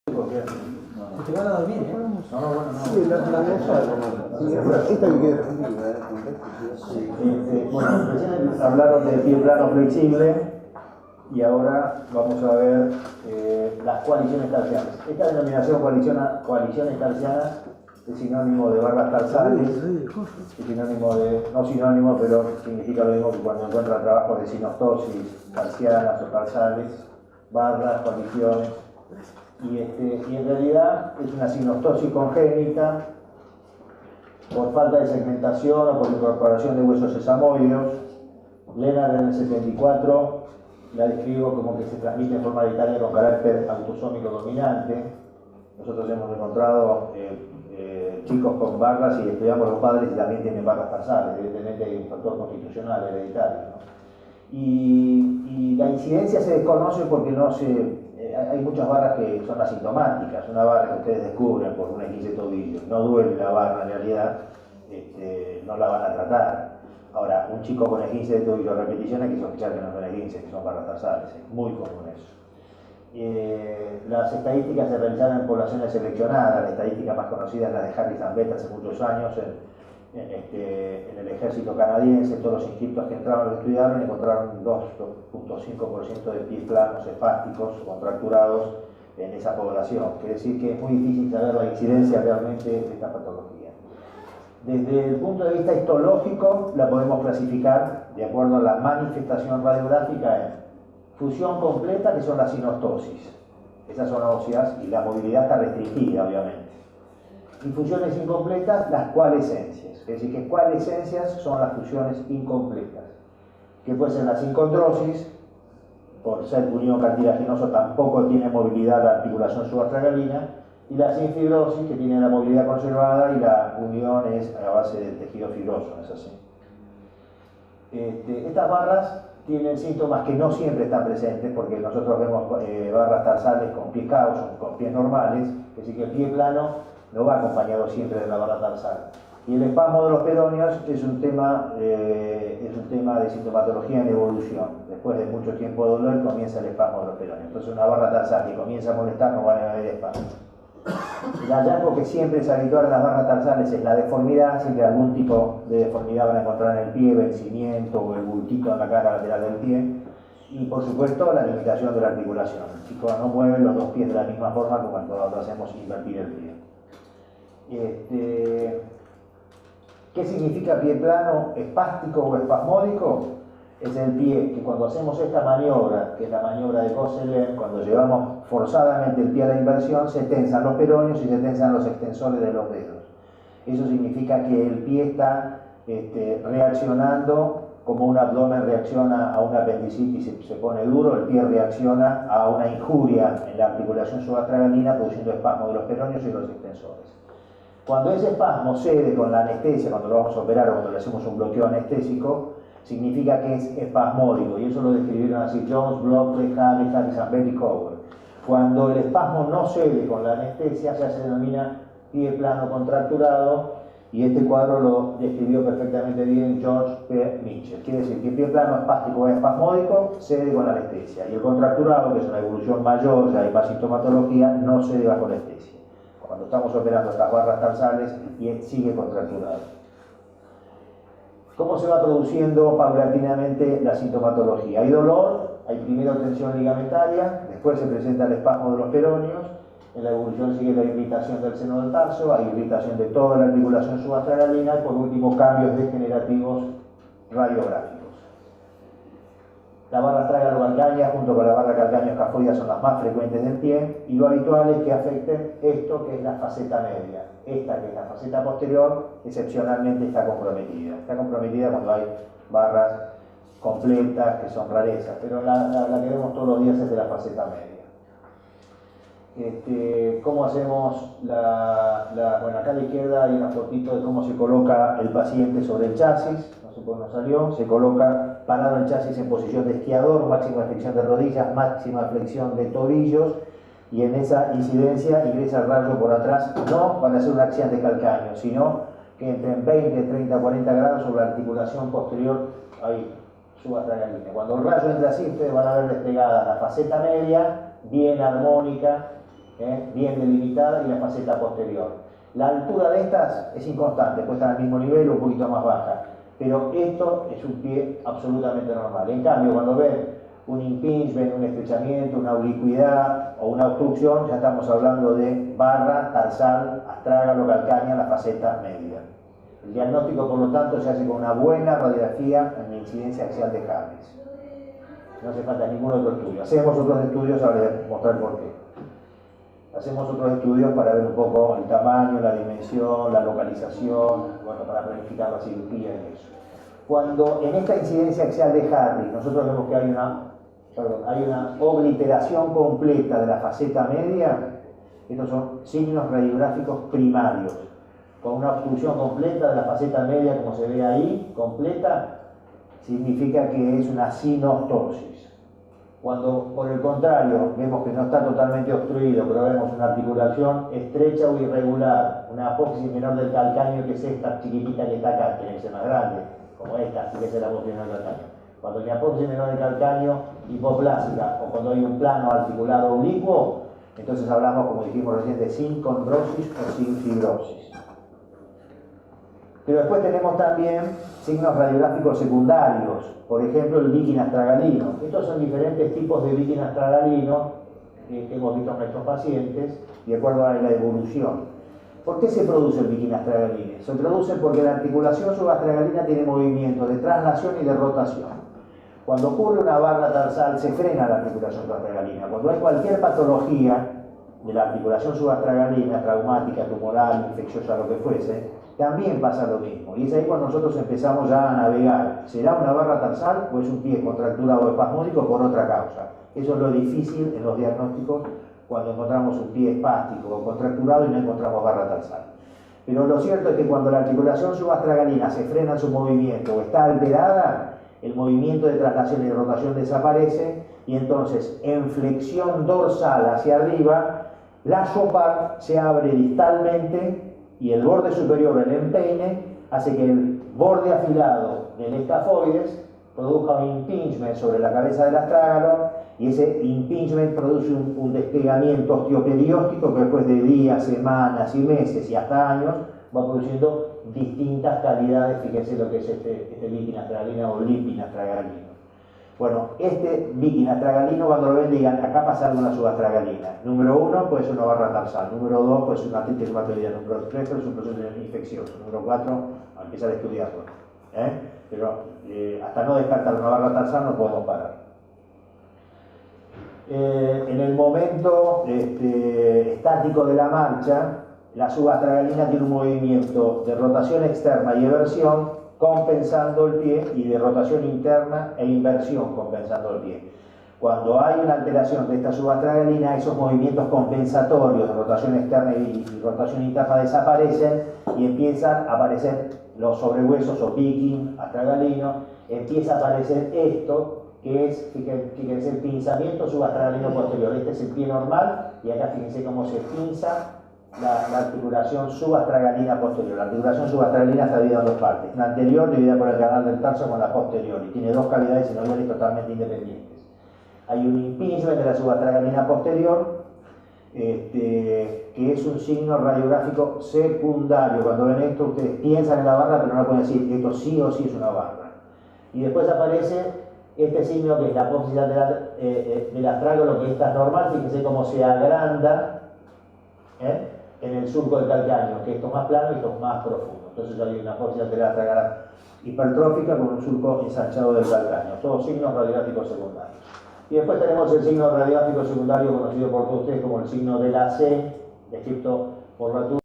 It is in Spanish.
Te van a dormir, ¿eh? No, bueno, no. Sí, la mesa, esta que queda Bueno, recién hablaron del pie plano flexible y ahora vamos a ver las coaliciones tarsianas. Esta denominación coaliciones tarsianas es sinónimo de barras tarsales, es sinónimo de, no sinónimo, pero significa lo mismo que cuando encuentran trabajos de sinostosis tarsianas o tarsales, barras, coaliciones. Y en realidad es una sinostosis congénita por falta de segmentación o por incorporación de huesos sesamoideos. Lennart en el 74 la describo como que se transmite en forma hereditaria con carácter autosómico dominante. Nosotros hemos encontrado chicos con barras y estudiamos los padres y también tienen barras tarsales. Evidentemente hay un factor constitucional hereditario, ¿no? Y la incidencia se desconoce porque no se... hay muchas barras que son asintomáticas. Una barra que ustedes descubren por un esguince de tobillo, no duele la barra en realidad, no la van a tratar. Ahora, un chico con esguince de tobillo a repetición hay que sospechar que no son esguinces, que son barras tarsales. Es muy común eso. Las estadísticas se realizaron en poblaciones seleccionadas. La estadística más conocida es la de Harris and Beth hace muchos años en el ejército canadiense. Todos los inscriptos que entraron lo estudiaron y encontraron 2.5% de pies planos espásticos o contracturados en esa población. Quiere decir que es muy difícil saber la incidencia realmente de esta patología. Desde el punto de vista histológico la podemos clasificar de acuerdo a la manifestación radiográfica en fusión completa, que son las sinostosis. Esas son óseas y la movilidad está restringida, obviamente. Y fusiones incompletas, las coalescencias. Es decir, que coalescencias son las fusiones incompletas. Que puede ser la sincondrosis, por ser unión cartilaginoso tampoco tiene movilidad la articulación subastragalina, y la sinfibrosis, que tiene la movilidad conservada y la unión es a base del tejido fibroso, ¿no es así? Estas barras tienen síntomas que no siempre están presentes, porque nosotros vemos barras tarsales con pies caos, con pies normales, es decir, que el pie plano no va acompañado siempre de la barra tarsal. Y el espasmo de los peroneos es un tema de sintomatología en evolución. Después de mucho tiempo de dolor comienza el espasmo de los peroneos. Entonces una barra tarsal que comienza a molestar no va a haber espasmo. El hallazgo que siempre es habitual en las barras tarsales es la deformidad. Siempre algún tipo de deformidad van a encontrar en el pie, vencimiento o el bultito en la cara lateral del pie. Y por supuesto la limitación de la articulación. El chico no mueve los dos pies de la misma forma como cuando hacemos invertir el pie. ¿Qué significa pie plano espástico o espasmódico? Es el pie que cuando hacemos esta maniobra, que es la maniobra de Gosselin, cuando llevamos forzadamente el pie a la inversión, se tensan los peroneos y se tensan los extensores de los dedos. Eso significa que el pie está reaccionando como un abdomen reacciona a una apendicitis y se pone duro, el pie reacciona a una injuria en la articulación subastragalina produciendo espasmo de los peroneos y los extensores. Cuando ese espasmo cede con la anestesia, cuando lo vamos a operar o cuando le hacemos un bloqueo anestésico, significa que es espasmódico, y eso lo describieron así Jones, Blockley, Harris and Beth y Cower. Cuando el espasmo no cede con la anestesia, ya se denomina pie plano contracturado, y este cuadro lo describió perfectamente bien George P. Mitchell. Quiere decir que pie plano espástico o espasmódico cede con la anestesia, y el contracturado, que es una evolución mayor, ya hay más sintomatología, no cede bajo anestesia. Cuando estamos operando estas barras tarsales y sigue contracturado. ¿Cómo se va produciendo paulatinamente la sintomatología? Hay dolor, hay primero tensión ligamentaria, después se presenta el espasmo de los peroneos, en la evolución sigue la irritación del seno del tarso, hay irritación de toda la articulación subastragalina y por último cambios degenerativos radiográficos. La barra astragalo-calcánea junto con la barra calcáneo-escafoidea son las más frecuentes del pie, y lo habitual es que afecten esto que es la faceta media. Esta que es la faceta posterior excepcionalmente está comprometida. Está comprometida cuando hay barras completas que son rarezas, pero la que vemos todos los días es de la faceta media. ¿Cómo hacemos bueno, acá a la izquierda hay una fotito de cómo se coloca el paciente sobre el chasis. No sé por qué no salió. Se coloca parado el chasis en posición de esquiador, máxima flexión de rodillas, máxima flexión de tobillos, y en esa incidencia ingresa el rayo por atrás, no para hacer un accidente calcáneo, sino que entre 20, 30, 40 grados sobre la articulación posterior ahí, subastragalina. Cuando el rayo entra así, ustedes van a ver desplegada la faceta media, bien armónica, bien delimitada, y la faceta posterior. La altura de estas es inconstante, puede estar al mismo nivel o un poquito más baja, pero esto es un pie absolutamente normal. En cambio, cuando ven un impingement, un estrechamiento, una oblicuidad o una obstrucción, ya estamos hablando de barra, tarsal, astrágalo, calcánea, la faceta media. El diagnóstico, por lo tanto, se hace con una buena radiografía en la incidencia axial de Harris. No hace falta ningún otro estudio. Hacemos otros estudios, ahora les voy a mostrar por qué. Hacemos otros estudios para ver un poco el tamaño, la dimensión, la localización, bueno, para planificar la cirugía y eso. Cuando en esta incidencia axial de Harris nosotros vemos que hay una obliteración completa de la faceta media, estos son signos radiográficos primarios, con una obstrucción completa de la faceta media, como se ve ahí, completa, significa que es una sinostosis. Cuando, por el contrario, vemos que no está totalmente obstruido, pero vemos una articulación estrecha o irregular, una apófisis menor del calcáneo, que es esta chiquitita que está acá, tiene que ser más grande, como esta, tiene que ser la apófisis menor del calcáneo. Cuando hay una apófisis menor del calcáneo hipoplásica, o cuando hay un plano articular oblicuo, entonces hablamos, como dijimos recién, de sin condrosis o sin fibrosis. Pero después tenemos también signos radiográficos secundarios, por ejemplo el líquen astragalino. Estos son diferentes tipos de líquen astragalino que hemos visto en nuestros pacientes, de acuerdo a la evolución. ¿Por qué se produce el líquen astragalino? Se produce porque la articulación subastragalina tiene movimientos de traslación y de rotación. Cuando ocurre una barra tarsal se frena la articulación subastragalina. Cuando hay cualquier patología de la articulación subastragalina, traumática, tumoral, infecciosa, lo que fuese, también pasa lo mismo. Y es ahí cuando nosotros empezamos ya a navegar. ¿Será una barra tarsal o es un pie contracturado o espasmódico por otra causa? Eso es lo difícil en los diagnósticos cuando encontramos un pie espástico o contracturado y no encontramos barra tarsal. Pero lo cierto es que cuando la articulación subastragalina se frena en su movimiento o está alterada, el movimiento de traslación y de rotación desaparece, y entonces en flexión dorsal hacia arriba, la Chopard se abre distalmente y el borde superior del empeine hace que el borde afilado del escafoides produzca un impingement sobre la cabeza del astrágalo, y ese impingement produce un despegamiento osteoperióstico que después de días, semanas y meses y hasta años va produciendo distintas calidades. Fíjense lo que es este líquen astragalino o lipin astragalino. Bueno, este líquen astragalino, cuando lo ven, digan, acá pasa alguna subastragalina. Número 1 puede ser una barra tarsal, número 2 puede ser una artritis reumatoidea, número 3 puede ser un proceso infeccioso, número 4 a empezar a estudiarlo. Pero hasta no descartar una barra tarsal no podemos parar. En el momento estático de la marcha, la subastragalina tiene un movimiento de rotación externa y eversión compensando el pie, y de rotación interna e inversión compensando el pie. Cuando hay una alteración de esta subastragalina, esos movimientos compensatorios de rotación externa y rotación interna desaparecen y empiezan a aparecer los sobrehuesos o picking astragalino, empieza a aparecer esto que es, fíjense, el pinzamiento subastragalino posterior. Este es el pie normal, y acá fíjense cómo se pinza la articulación subastragalina posterior. La articulación subastragalina está dividida en dos partes, una anterior dividida por el canal del tarso con la posterior, y tiene dos cavidades sinoviales totalmente independientes. Hay un impingement de la subastragalina posterior, que es un signo radiográfico secundario. Cuando ven esto, ustedes piensan en la barra, pero no pueden decir esto sí o sí es una barra. Y después aparece este signo que es la apófisis lateral del astrágalo, que está normal. Fíjense cómo se agranda en el surco del calcáneo, que esto es más plano y esto es más profundo. Entonces hay una apófisis lateral astragal hipertrófica con un surco ensanchado del calcáneo. Todos signos radiográficos secundarios. Y después tenemos el signo radiográfico secundario conocido por todos ustedes como el signo de la C, descrito por Latour.